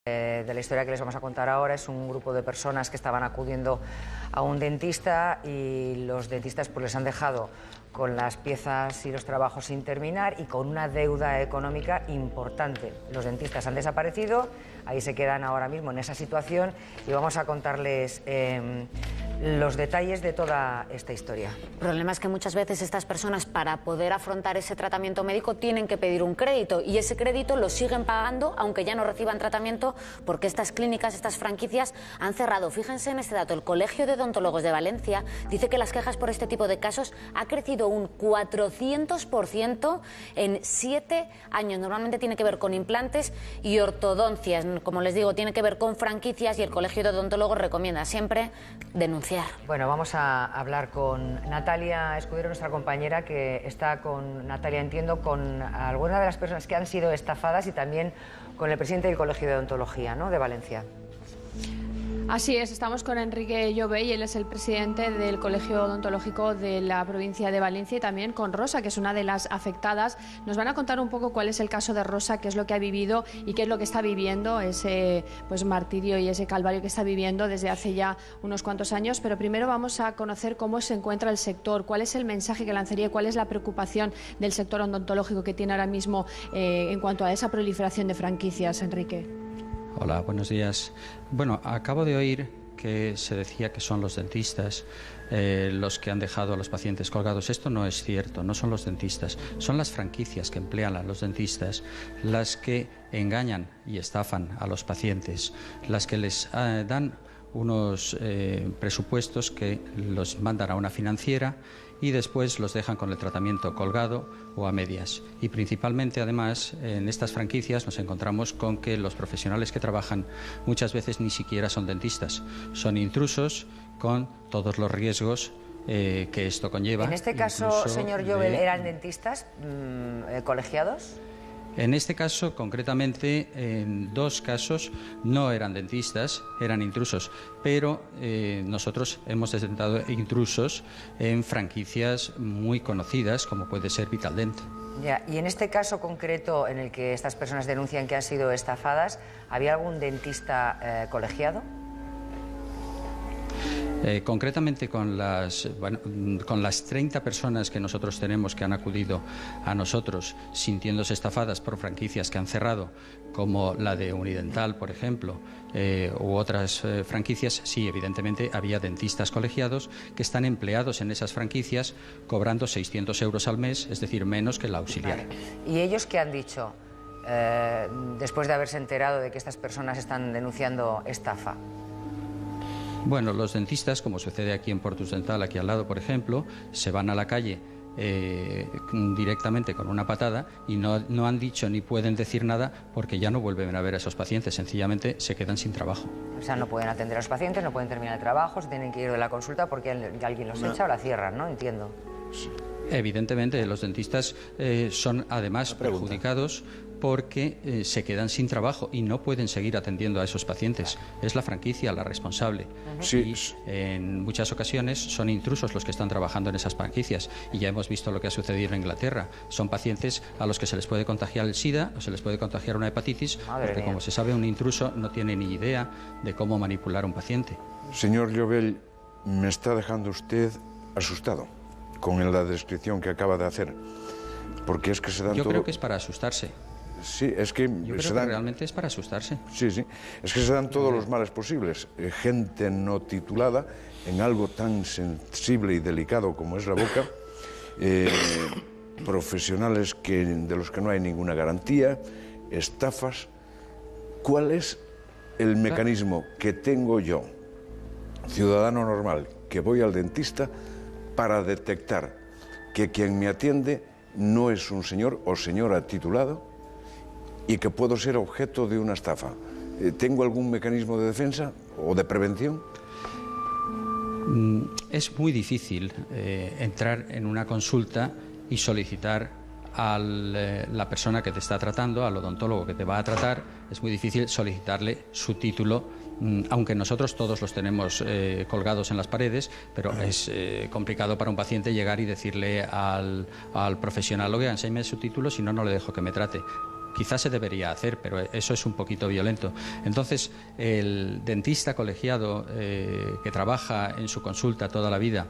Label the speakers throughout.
Speaker 1: De la historia que les vamos a contar ahora es un grupo de personas que estaban acudiendo a un dentista y los dentistas pues les han dejado con las piezas y los trabajos sin terminar y con una deuda económica importante. Los dentistas han desaparecido, ahí se quedan ahora mismo en esa situación y vamos a contarles los detalles de toda esta historia.
Speaker 2: El problema es que muchas veces estas personas, para poder afrontar ese tratamiento médico, tienen que pedir un crédito y ese crédito lo siguen pagando aunque ya no reciban tratamiento, porque estas clínicas, estas franquicias han cerrado. Fíjense en este dato: el Colegio de Odontólogos de Valencia dice que las quejas por este tipo de casos ha crecido un 400% en 7 años. Normalmente tiene que ver con implantes y ortodoncias. Como les digo, tiene que ver con franquicias y el Colegio de Odontólogos recomienda siempre denunciar.
Speaker 1: Bueno, vamos a hablar con Natalia Escudero, nuestra compañera, que está con Natalia, entiendo, con algunas de las personas que han sido estafadas y también con el presidente del Colegio de Odontología, ¿no?, de Valencia.
Speaker 3: Así es, estamos con Enrique Llobell, él es el presidente del Colegio Odontológico de la provincia de Valencia, y también con Rosa, que es una de las afectadas. Nos van a contar un poco cuál es el caso de Rosa, qué es lo que ha vivido y qué es lo que está viviendo, ese martirio y ese calvario que está viviendo desde hace ya unos cuantos años. Pero primero vamos a conocer cómo se encuentra el sector, cuál es el mensaje que lanzaría, cuál es la preocupación del sector odontológico que tiene ahora mismo en cuanto a esa proliferación de franquicias, Enrique.
Speaker 4: Hola, buenos días. Bueno, acabo de oír que se decía que son los dentistas los que han dejado a los pacientes colgados. Esto no es cierto, no son los dentistas, son las franquicias que emplean a los dentistas las que engañan y estafan a los pacientes, las que les dan unos presupuestos que los mandan a una financiera y después los dejan con el tratamiento colgado o a medias. Y principalmente, además, en estas franquicias nos encontramos con que los profesionales que trabajan muchas veces ni siquiera son dentistas, son intrusos con todos los riesgos que esto conlleva.
Speaker 1: En este caso, señor Llobell, ¿eran dentistas colegiados?
Speaker 4: En este caso, concretamente, en 2 casos no eran dentistas, eran intrusos, pero nosotros hemos detectado intrusos en franquicias muy conocidas, como puede ser Vitaldent.
Speaker 1: Ya, y en este caso concreto en el que estas personas denuncian que han sido estafadas, ¿había algún dentista colegiado?
Speaker 4: Concretamente con las 30 personas que nosotros tenemos que han acudido a nosotros sintiéndose estafadas por franquicias que han cerrado, como la de Unidental, por ejemplo, u otras franquicias, sí, evidentemente había dentistas colegiados que están empleados en esas franquicias cobrando 600 euros al mes, es decir, menos que el auxiliar.
Speaker 1: Vale. ¿Y ellos qué han dicho después de haberse enterado de que estas personas están denunciando estafa?
Speaker 4: Bueno, los dentistas, como sucede aquí en Portus Dental, aquí al lado, por ejemplo, se van a la calle directamente con una patada y no han dicho ni pueden decir nada porque ya no vuelven a ver a esos pacientes, sencillamente se quedan sin trabajo.
Speaker 1: O sea, no pueden atender a los pacientes, no pueden terminar el trabajo, se tienen que ir de la consulta porque alguien los echa o la cierran, ¿no? Entiendo.
Speaker 4: Evidentemente, los dentistas son además perjudicados porque se quedan sin trabajo y no pueden seguir atendiendo a esos pacientes. Es la franquicia la responsable. Sí. Y en muchas ocasiones son intrusos los que están trabajando en esas franquicias. Y ya hemos visto lo que ha sucedido en Inglaterra. Son pacientes a los que se les puede contagiar el SIDA o se les puede contagiar una hepatitis, porque como se sabe, un intruso no tiene ni idea de cómo manipular a un paciente.
Speaker 5: Señor Llobell, me está dejando usted asustado con la descripción que acaba de hacer. Porque es que se dan
Speaker 4: Yo creo que es para asustarse.
Speaker 5: Sí, es que
Speaker 4: yo creo que realmente es para asustarse.
Speaker 5: Sí, sí. Es que se dan todos los males posibles. Gente no titulada en algo tan sensible y delicado como es la boca. Profesionales de los que no hay ninguna garantía. Estafas. ¿Cuál es el mecanismo que tengo yo, ciudadano normal, que voy al dentista, para detectar que quien me atiende no es un señor o señora titulado y que puedo ser objeto de una estafa? ¿Tengo algún mecanismo de defensa o de prevención?
Speaker 4: Es muy difícil entrar en una consulta y solicitar a la persona que te está tratando, al odontólogo que te va a tratar, es muy difícil solicitarle su título, aunque nosotros todos los tenemos colgados en las paredes, pero es complicado para un paciente llegar y decirle al profesional: oiga, enséñeme su título, si no, no le dejo que me trate. quizás se debería hacer, pero eso es un poquito violento. Entonces, el dentista colegiado que trabaja en su consulta toda la vida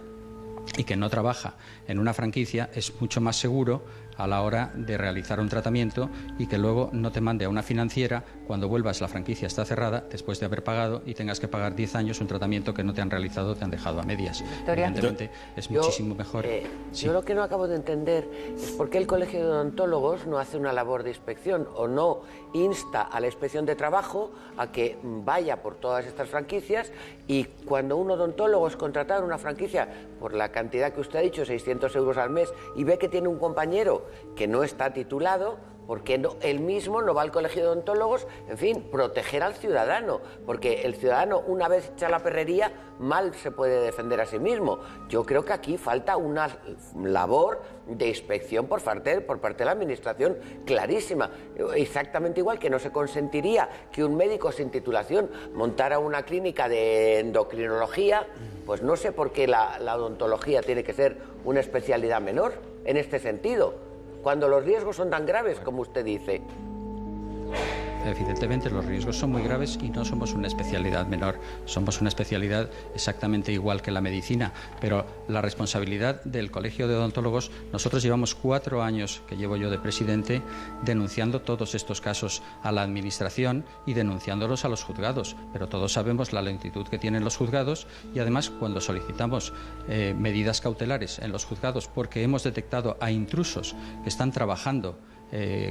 Speaker 4: y que no trabaja en una franquicia es mucho más seguro a la hora de realizar un tratamiento y que luego no te mande a una financiera cuando vuelvas, la franquicia está cerrada después de haber pagado y tengas que pagar 10 años un tratamiento que no te han realizado, te han dejado a medias.
Speaker 1: Victoria.
Speaker 4: Evidentemente es muchísimo mejor.
Speaker 6: Yo lo que no acabo de entender es por qué el Colegio de Odontólogos no hace una labor de inspección o no insta a la Inspección de Trabajo a que vaya por todas estas franquicias, y cuando un odontólogo es contratado en una franquicia por la cantidad que usted ha dicho, 600 euros al mes, y ve que tiene un compañero que no está titulado, porque él mismo no va al Colegio de Odontólogos? En fin, proteger al ciudadano, porque el ciudadano, una vez hecha la perrería, mal se puede defender a sí mismo. Yo creo que aquí falta una labor de inspección por parte de la Administración clarísima. Exactamente igual que no se consentiría que un médico sin titulación montara una clínica de endocrinología, pues no sé por qué la odontología tiene que ser una especialidad menor en este sentido, cuando los riesgos son tan graves como usted dice.
Speaker 4: Evidentemente los riesgos son muy graves y no somos una especialidad menor, somos una especialidad exactamente igual que la medicina, pero la responsabilidad del Colegio de Odontólogos, nosotros llevamos 4 años, que llevo yo de presidente, denunciando todos estos casos a la Administración y denunciándolos a los juzgados, pero todos sabemos la lentitud que tienen los juzgados, y además cuando solicitamos medidas cautelares en los juzgados porque hemos detectado a intrusos que están trabajando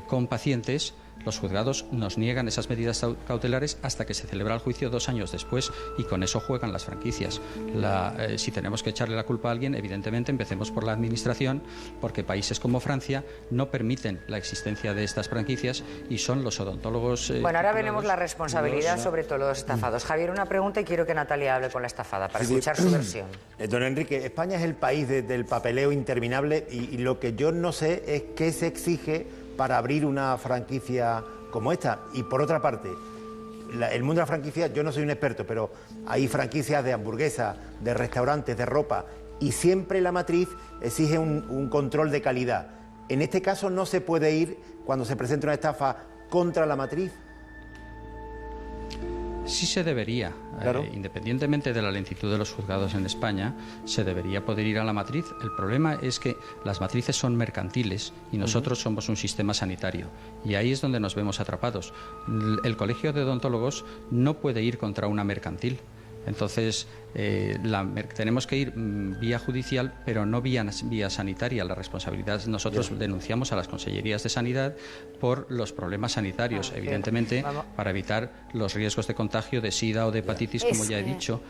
Speaker 4: con pacientes, los juzgados nos niegan esas medidas cautelares hasta que se celebra el juicio 2 años después, y con eso juegan las franquicias. Si tenemos que echarle la culpa a alguien, evidentemente empecemos por la Administración, porque países como Francia no permiten la existencia de estas franquicias y son los odontólogos...
Speaker 1: Bueno, ahora veremos la responsabilidad sobre todo los estafados. Javier, una pregunta y quiero que Natalia hable con la estafada para escuchar su versión.
Speaker 7: Don Enrique, España es el país del papeleo interminable y lo que yo no sé es qué se exige para abrir una franquicia como esta. Y por otra parte, el mundo de la franquicia, yo no soy un experto, pero hay franquicias de hamburguesas, de restaurantes, de ropa, y siempre la matriz exige un control de calidad. En este caso no se puede ir, cuando se presenta una estafa, contra la matriz.
Speaker 4: Sí se debería,
Speaker 7: claro.
Speaker 4: Independientemente de la lentitud de los juzgados en España, se debería poder ir a la matriz. El problema es que las matrices son mercantiles y nosotros somos un sistema sanitario, y ahí es donde nos vemos atrapados. El Colegio de Odontólogos no puede ir contra una mercantil. Entonces, tenemos que ir vía judicial, pero no vía sanitaria. La responsabilidad, nosotros denunciamos a las consellerías de sanidad por los problemas sanitarios, evidentemente, para evitar los riesgos de contagio de SIDA o de hepatitis, como ya he dicho,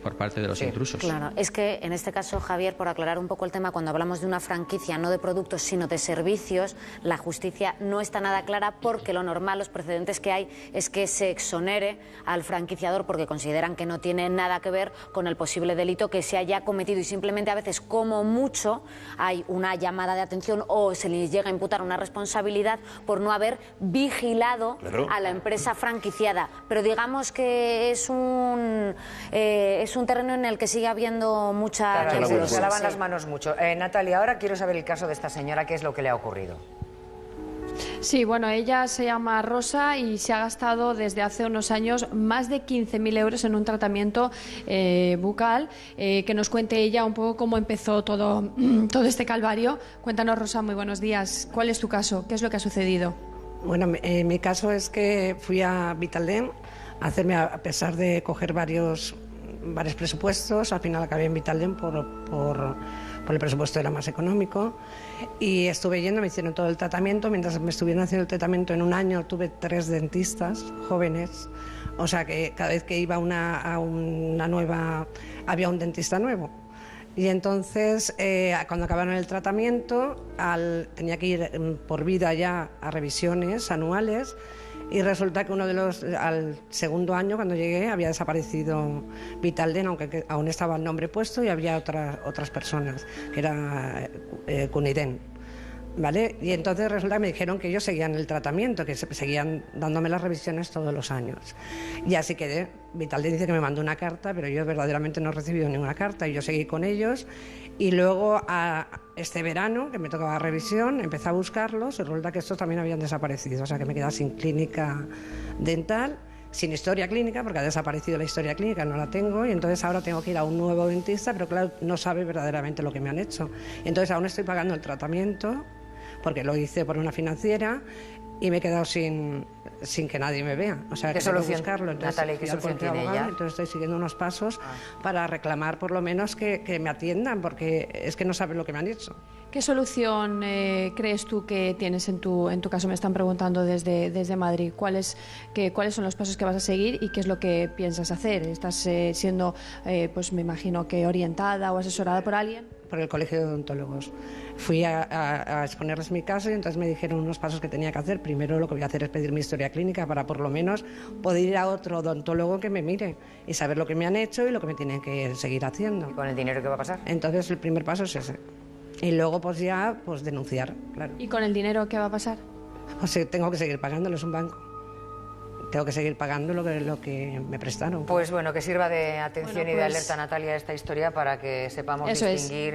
Speaker 4: por parte de los intrusos.
Speaker 2: Claro, es que en este caso, Javier, por aclarar un poco el tema, cuando hablamos de una franquicia, no de productos, sino de servicios, la justicia no está nada clara, porque lo normal, los precedentes que hay, es que se exonere al franquiciador porque consideran que no tiene nada que ver con el posible delito que se haya cometido, y simplemente a veces, como mucho, hay una llamada de atención o se les llega a imputar una responsabilidad por no haber vigilado a la empresa franquiciada. Pero digamos que es un terreno en el que sigue habiendo mucha...
Speaker 1: Claro, se lavan las manos mucho. Natalia, ahora quiero saber el caso de esta señora, qué es lo que le ha ocurrido.
Speaker 3: Sí, bueno, ella se llama Rosa y se ha gastado desde hace unos años más de 15.000 euros en un tratamiento bucal. Que nos cuente ella un poco cómo empezó todo este calvario. Cuéntanos, Rosa, muy buenos días. ¿Cuál es tu caso? ¿Qué es lo que ha sucedido?
Speaker 8: Bueno, mi caso es que fui a Vitaldent a hacerme, a pesar de coger varios presupuestos, al final acabé en Vitaldent por el presupuesto era más económico, y estuve yendo, me hicieron todo el tratamiento. Mientras me estuvieron haciendo el tratamiento, en un año tuve 3 dentistas jóvenes, o sea que cada vez que iba a una nueva había un dentista nuevo. Y entonces cuando acabaron el tratamiento tenía que ir por vida ya a revisiones anuales, y resulta que al segundo año, cuando llegué, había desaparecido Vitaldent, aunque aún estaba el nombre puesto, y había otras personas, que era Cunident. ¿Vale? Y entonces resulta que me dijeron que ellos seguían el tratamiento, que seguían dándome las revisiones todos los años. Y así quedé. Vitaldent dice que me mandó una carta, pero yo verdaderamente no he recibido ninguna carta y yo seguí con ellos. Y luego, este verano, que me tocaba revisión, empecé a buscarlos y resulta que estos también habían desaparecido. O sea, que me quedaba sin clínica dental, sin historia clínica, porque ha desaparecido la historia clínica, no la tengo, y entonces ahora tengo que ir a un nuevo dentista, pero claro, no sabe verdaderamente lo que me han hecho. Y entonces aún estoy pagando el tratamiento, porque lo hice por una financiera, y me he quedado sin que nadie me vea. O sea,
Speaker 1: ¿Qué
Speaker 8: que tengo que
Speaker 1: solución,
Speaker 8: buscarlo. Entonces,
Speaker 1: Natalia, qué solución tiene ella?
Speaker 8: Entonces estoy siguiendo unos pasos para reclamar por lo menos que me atiendan, porque es que no saben lo que me han hecho.
Speaker 3: ¿Qué solución crees tú que tienes en tu caso? Me están preguntando desde Madrid. ¿Cuáles son los pasos que vas a seguir y qué es lo que piensas hacer? ¿Estás siendo, pues me imagino que orientada o asesorada por alguien?
Speaker 8: Por el Colegio de Odontólogos. Fui a exponerles mi caso y entonces me dijeron unos pasos que tenía que hacer. Primero lo que voy a hacer es pedir mi historia clínica para por lo menos poder ir a otro odontólogo que me mire y saber lo que me han hecho y lo que me tienen que seguir haciendo.
Speaker 1: ¿Y con el dinero qué va a pasar?
Speaker 8: Entonces el primer paso es ese. Y luego pues ya pues denunciar, claro.
Speaker 3: ¿Y con el dinero qué va a pasar?
Speaker 8: Pues tengo que seguir pagándolo, es un banco. Tengo que seguir pagando lo que me prestaron.
Speaker 1: Pues bueno, que sirva de atención y de
Speaker 3: pues
Speaker 1: alerta, Natalia, esta historia para que sepamos
Speaker 3: eso
Speaker 1: distinguir.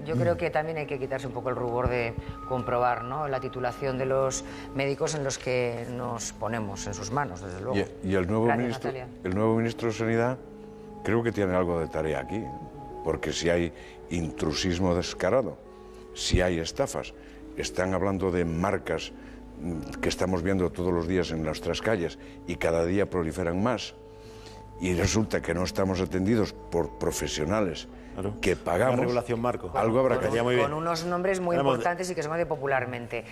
Speaker 1: Yo creo que también hay que quitarse un poco el rubor de comprobar, ¿no?, la titulación de los médicos en los que nos ponemos en sus manos, desde luego.
Speaker 5: Y el nuevo,
Speaker 1: Gracias,
Speaker 5: ministro,
Speaker 1: Natalia.
Speaker 5: el nuevo ministro de Sanidad creo que tiene algo de tarea aquí, porque si hay intrusismo descarado, si hay estafas, están hablando de marcas que estamos viendo todos los días en nuestras calles y cada día proliferan más, y resulta que no estamos atendidos por profesionales que pagamos.
Speaker 7: Una regulación marco.
Speaker 5: Algo habrá que hacer.
Speaker 1: Con unos nombres muy importantes y que se conoce popularmente.